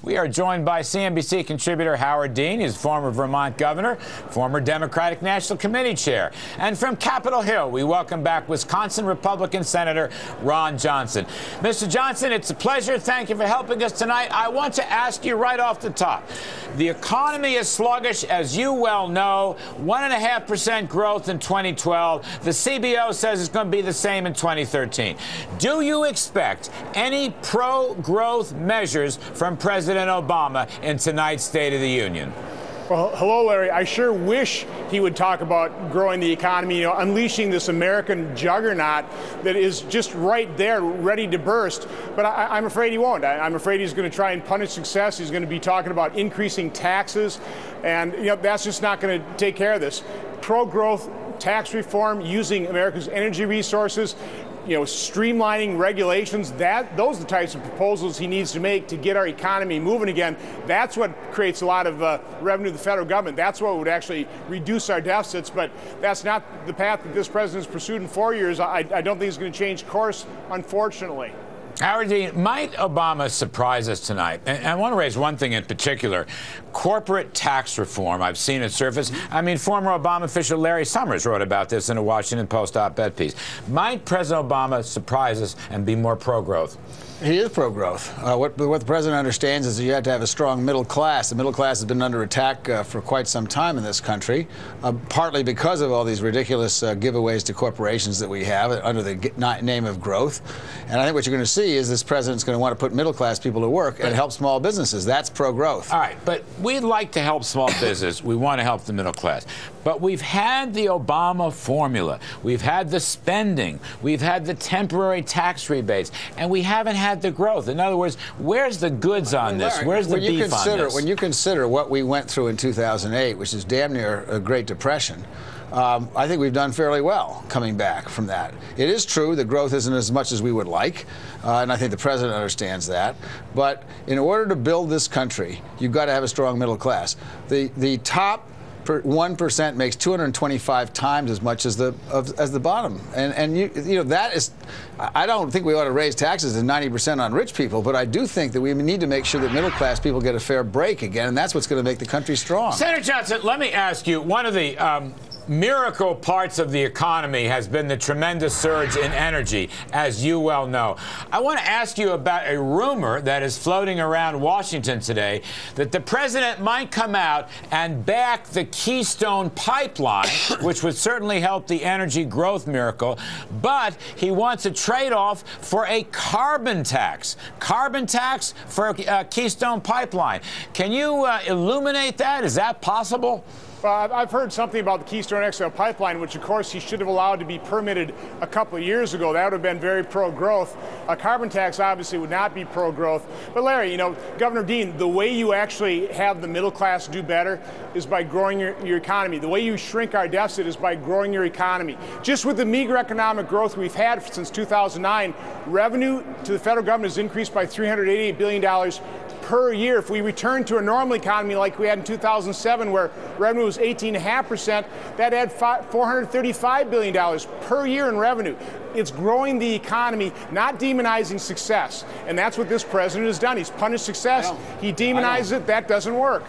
We are joined by CNBC contributor Howard Dean. He's former Vermont governor, former Democratic National Committee chair. And from Capitol Hill, we welcome back Wisconsin Republican Senator Ron Johnson. Mr. Johnson, it's a pleasure. Thank you for helping us tonight. I want to ask you right off the top. The economy is sluggish, as you well know. 1.5% growth in 2012. The CBO says it's going to be the same in 2013. Do you expect any pro-growth measures from President Obama in tonight's State of the Union? Well, hello, Larry. I sure wish he would talk about growing the economy, unleashing this American juggernaut that is just right there, ready to burst. But I'm afraid he won't. I'm afraid he's going to try and punish success. He's going to be talking about increasing taxes, and that's just not going to take care of this. Pro-growth tax reform, using America's energy resources, streamlining regulations, those are the types of proposals he needs to make to get our economy moving again. That's what creates a lot of revenue to the federal government. That's what would actually reduce our deficits, but that's not the path that this president's pursued in 4 years. I don't think he's going to change course, unfortunately. Howard Dean, might Obama surprise us tonight? And I want to raise one thing in particular. Corporate tax reform. I've seen it surface. I mean, former Obama official Larry Summers wrote about this in a Washington Post op-ed piece. Might President Obama surprise us and be more pro-growth? He is pro-growth. What the president understands is that you have to have a strong middle class. The middle class has been under attack for quite some time in this country, partly because of all these ridiculous giveaways to corporations that we have under the name of growth. And I think what you're going to see is this president's going to want to put middle class people to work and help small businesses. That's pro-growth. All right, but we'd like to help small business. We want to help the middle class. But we've had the Obama formula. We've had the spending. We've had the temporary tax rebates. And we haven't had the growth. In other words, where's the goods on this? Where's the beef on this? When you consider what we went through in 2008, which is damn near a Great Depression, I think we've done fairly well coming back from that. It is true that growth isn't as much as we would like, and I think the president understands that. But in order to build this country, you've got to have a strong middle class. The top 1% makes 225 times as much as the bottom, and that is. I don't think we ought to raise taxes to 90% on rich people, but I do think that we need to make sure that middle class people get a fair break again, and that's what's going to make the country strong. Senator Johnson, let me ask you, one of the miracle parts of the economy has been the tremendous surge in energy, as you well know. I want to ask you about a rumor that is floating around Washington today that the president might come out and back the Keystone Pipeline, which would certainly help the energy growth miracle, but he wants a trade-off for a carbon tax. Carbon tax for a Keystone Pipeline. Can you illuminate that? Is that possible? Well, I've heard something about the Keystone XL pipeline, which, of course, he should have allowed to be permitted a couple of years ago. That would have been very pro-growth. A carbon tax obviously would not be pro-growth. But, Larry, Governor Dean, the way you actually have the middle class do better is by growing your economy. The way you shrink our deficit is by growing your economy. Just with the meager economic growth we've had since 2009, revenue to the federal government has increased by $388 billion per year. If we return to a normal economy like we had in 2007, where revenue was 18.5%, that had $435 billion per year in revenue. It's growing the economy, not demonizing success. And that's what this president has done. He's punished success. He demonizes it. That doesn't work.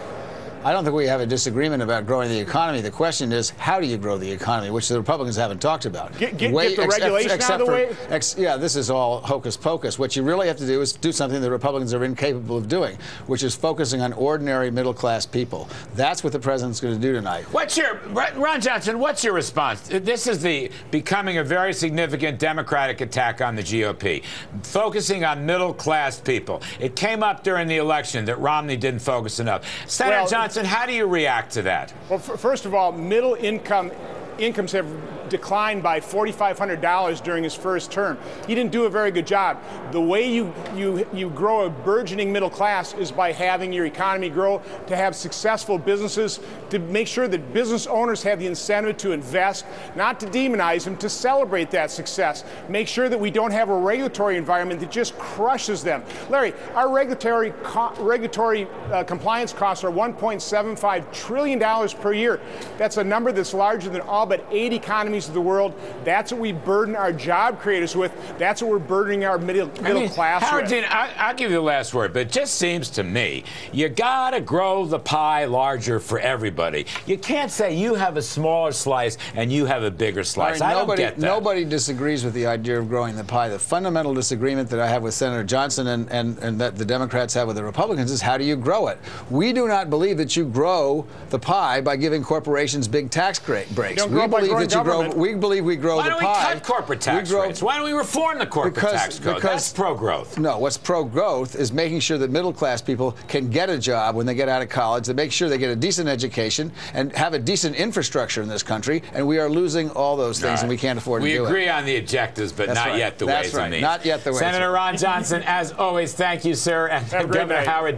I don't think we have a disagreement about growing the economy. The question is, how do you grow the economy, which the Republicans haven't talked about. Get the regulation out of the way? Yeah, this is all hocus pocus. What you really have to do is do something the Republicans are incapable of doing, which is focusing on ordinary middle-class people. That's what the president's going to do tonight. Ron Johnson, what's your response? This is becoming a very significant Democratic attack on the GOP, focusing on middle-class people. It came up during the election that Romney didn't focus enough. Senator Johnson, how do you react to that? Well, first of all, middle incomes have declined by $4,500 during his first term. He didn't do a very good job. The way you grow a burgeoning middle class is by having your economy grow, to have successful businesses, to make sure that business owners have the incentive to invest, not to demonize them, to celebrate that success. Make sure that we don't have a regulatory environment that just crushes them. Larry, our regulatory compliance costs are $1.75 trillion per year. That's a number that's larger than all all but 8 economies of the world. That's what we burden our job creators with. That's what we're burdening our middle class Howard with. Dean, I'll give you the last word, but it just seems to me you got to grow the pie larger for everybody. You can't say you have a smaller slice and you have a bigger slice. I don't get that. Nobody disagrees with the idea of growing the pie. The fundamental disagreement that I have with Senator Johnson and that the Democrats have with the Republicans is how do you grow it? We do not believe that you grow the pie by giving corporations big tax breaks. We believe that you grow. We believe we grow the pie. Why don't we cut corporate tax rates? Why don't we reform the corporate tax code? That's pro-growth. No, what's pro-growth is making sure that middle-class people can get a job when they get out of college, to make sure they get a decent education and have a decent infrastructure in this country, and we are losing all those things, and we can't afford to do it. We agree on the objectives, but not yet the ways and means. Not yet the ways. Senator Ron Johnson, as always, thank you, sir, and Governor Howard